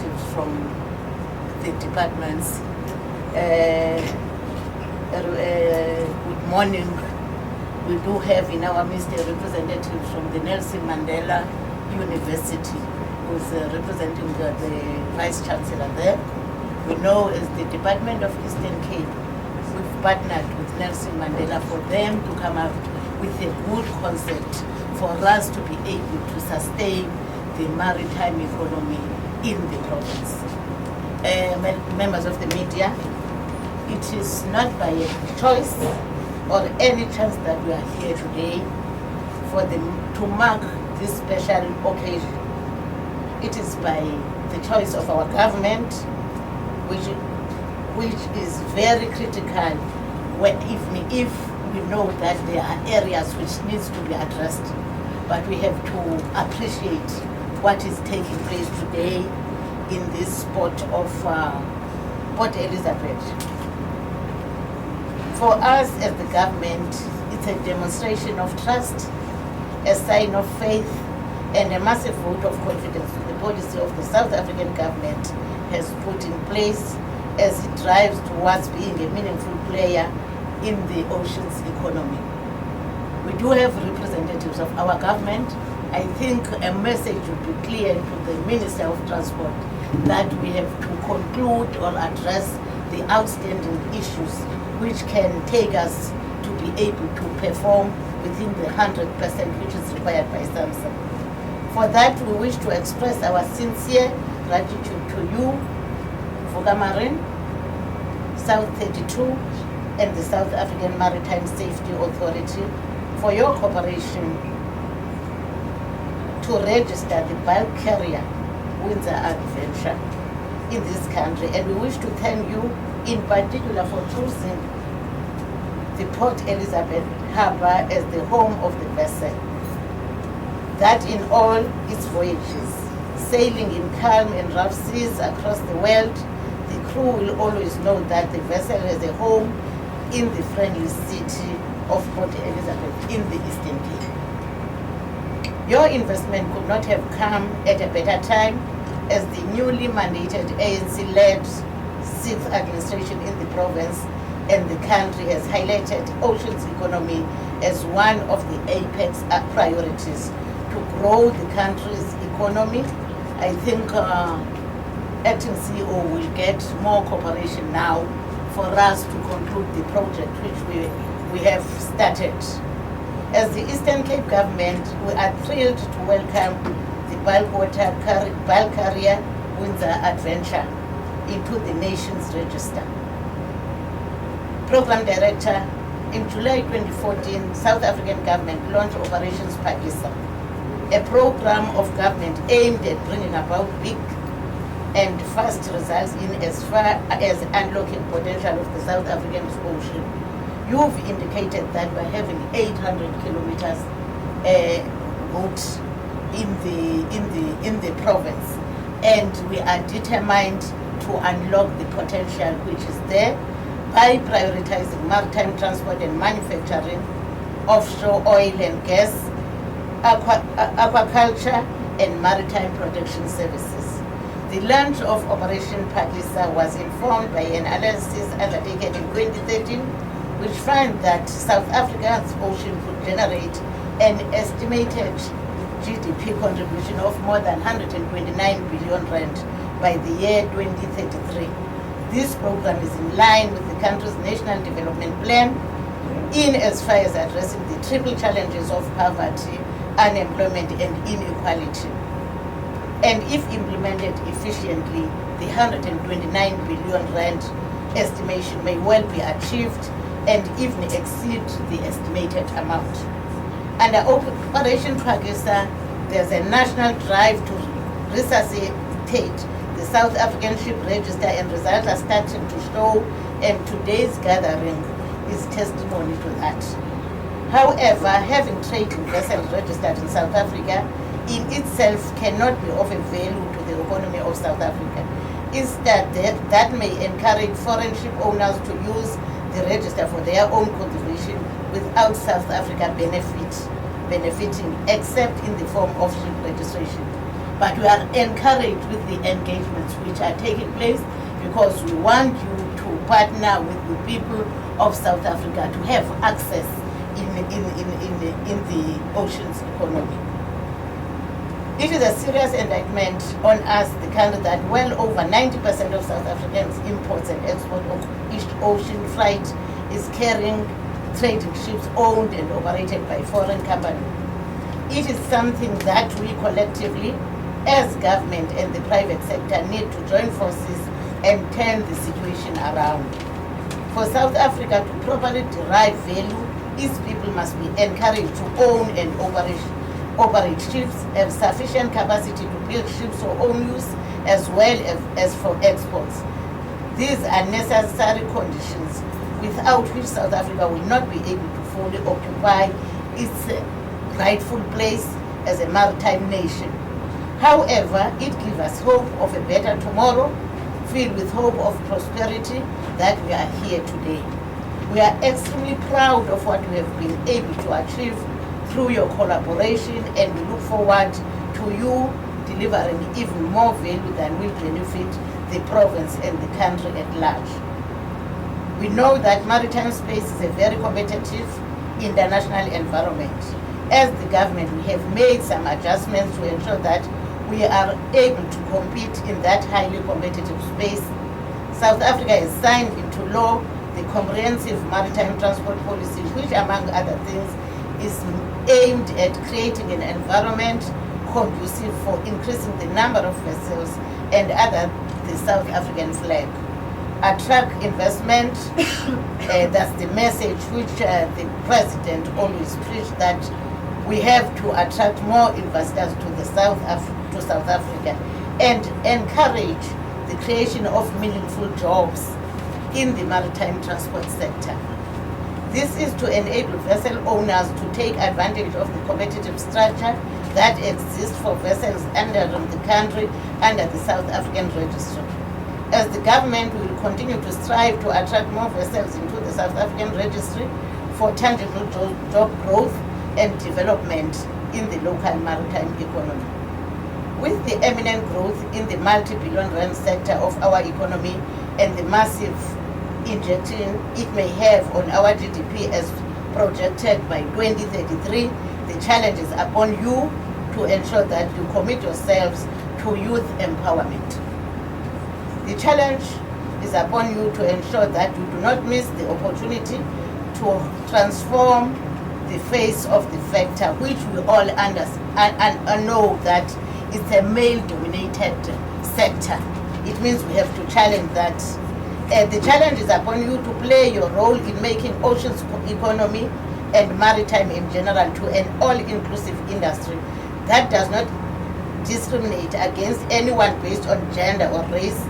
representatives from the departments. Good morning. We do have in our midst a representative from the Nelson Mandela University, who's representing the Vice Chancellor there. We know as the Department of Eastern Cape, we've partnered with Nelson Mandela for them to come out with a good concept for us to be able to sustain the maritime economy in the province. Members of the media, it is not by a choice or any chance that we are here today to mark this special occasion. It is by the choice of our government, which is very critical if we know that there are areas which needs to be addressed. But we have to appreciate what is taking place today in this port of Port Elizabeth. For us as the government, it's a demonstration of trust, a sign of faith, and a massive vote of confidence in the policy of the South African government has put in place as it drives towards being a meaningful player in the ocean's economy. We do have representatives of our government. I think a message would be clear to the Minister of Transport that we have to conclude or address the outstanding issues which can take us to be able to perform within the 100% which is required by SAMSA. For that, we wish to express our sincere gratitude to you, Marine, South 32, and the South African Maritime Safety Authority for your cooperation to register the bulk carrier Windsor Adventure in this country. And we wish to thank you in particular for choosing the Port Elizabeth Harbour as the home of the vessel, that in all its voyages, sailing in calm and rough seas across the world, the crew will always know that the vessel has a home in the friendly city of Port Elizabeth in the Eastern Cape. Your investment could not have come at a better time, as the newly mandated ANC-led 6th administration in the province and the country has highlighted ocean's economy as one of the apex priorities to grow the country's economy. I think acting CEO will get more cooperation now for us to conclude the project which we have started. As the Eastern Cape government, we are thrilled to welcome the bulk carrier Windsor Adventure into the nation's register. Program Director, in July 2014, South African government launched Operations Pakisa, a program of government aimed at bringing about big and fast results in as far as unlocking potential of the South African ocean. You've indicated that by having 800 kilometers route in the province, and we are determined to unlock the potential which is there by prioritizing maritime transport and manufacturing, offshore oil and gas, aquaculture, and maritime protection services. The launch of Operation Pakisa was informed by an analysis undertaken in 2013, which found that South Africa's ocean could generate an estimated GDP contribution of more than 129 billion rand by the year 2033. This program is in line with the country's national development plan in as far as addressing the triple challenges of poverty, unemployment, and inequality. And if implemented efficiently, the 129 billion rand estimation may well be achieved and even exceed the estimated amount. Under Operation Pakisa, there's a national drive to resuscitate the South African ship register, and results are starting to show, and today's gathering is testimony to that. However, having trading vessels registered in South Africa in itself cannot be of a value to the economy of South Africa. Instead, that may encourage foreign ship owners to use the register for their own conservation without South Africa benefiting, except in the form of ship registration. But we are encouraged with the engagements which are taking place, because we want you to partner with the people of South Africa to have access in the oceans economy. It is a serious indictment on us, the country, that well over 90% of South Africans' imports and export of East Ocean freight is carrying trading ships owned and operated by foreign companies. It is something that we collectively, as government and the private sector, need to join forces and turn the situation around. For South Africa to properly derive value, its people must be encouraged to own and operate ships, have sufficient capacity to build ships for own use as well as for exports. These are necessary conditions without which South Africa will not be able to fully occupy its rightful place as a maritime nation. However, it gives us hope of a better tomorrow, filled with hope of prosperity, that we are here today. We are extremely proud of what we have been able to achieve through your collaboration, and we look forward to you delivering even more value than will benefit the province and the country at large. We know that maritime space is a very competitive international environment. As the government, we have made some adjustments to ensure that we are able to compete in that highly competitive space. South Africa has signed into law the Comprehensive Maritime Transport Policy, which, among other things, is aimed at creating an environment conducive for increasing the number of vessels and under the South African flag. Attract investment, that's the message which the President always preached, that we have to attract more investors to South Africa and encourage the creation of meaningful jobs in the maritime transport sector. This is to enable vessel owners to take advantage of the competitive structure that exists for vessels entering the country under the South African registry. As the government will continue to strive to attract more vessels into the South African registry for tangible job growth and development in the local maritime economy. With the eminent growth in the multi-billion rand sector of our economy and the massive injection it may have on our GDP as projected by 2033, the challenge is upon you to ensure that you commit yourselves to youth empowerment. The challenge is upon you to ensure that you do not miss the opportunity to transform the face of the sector, which we all understand and know that it's a male-dominated sector. It means we have to challenge that. The challenge is upon you to play your role in making oceans economy and maritime in general to an all-inclusive industry that does not discriminate against anyone based on gender or race,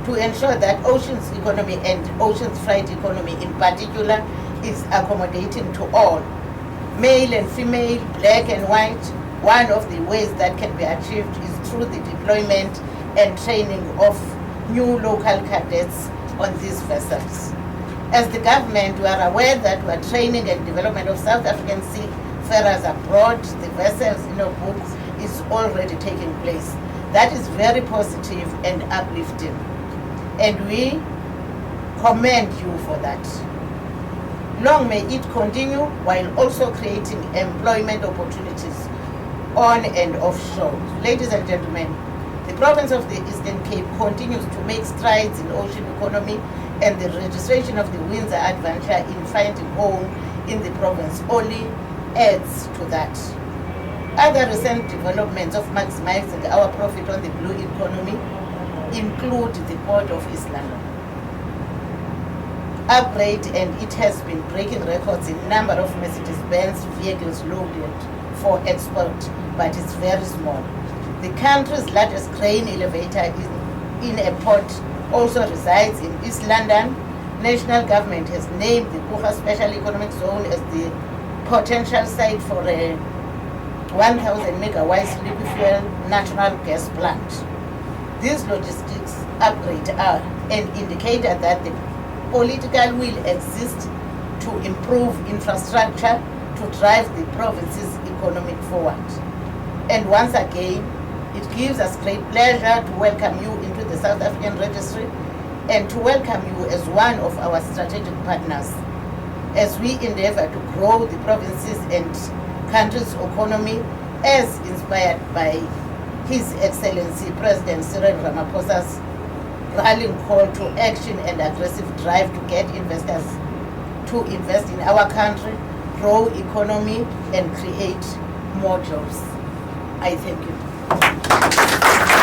to ensure that oceans economy and oceans freight economy in particular is accommodating to all, male and female, black and white. One of the ways that can be achieved is through the deployment and training of new local cadets on these vessels. As the government, we are aware that we are training and development of South African seafarers abroad. The vessels in our books is already taking place. That is very positive and uplifting, and we commend you for that. Long may it continue, while also creating employment opportunities on and offshore. Ladies and gentlemen, the province of the Eastern Cape continues to make strides in ocean economy, and the registration of the Windsor Adventure in finding home in the province only adds to that. Other recent developments of maximizing our profit on the blue economy include the Port of East London upgrade, and it has been breaking records in number of Mercedes-Benz vehicles loaded for export, but it's very small. The country's largest crane elevator in a port also resides in East London. National government has named the Bucha Special Economic Zone as the potential site for a 1,000 megawatt liquefied natural gas plant. These logistics upgrades are an indicator that the political will exists to improve infrastructure to drive the province's economic forward. And once again, It gives us great pleasure to welcome you into the South African Registry and to welcome you as one of our strategic partners as we endeavor to grow the provinces and country's economy as inspired by His Excellency President Cyril Ramaphosa's rallying call to action and aggressive drive to get investors to invest in our country, grow economy, and create more jobs. I thank you.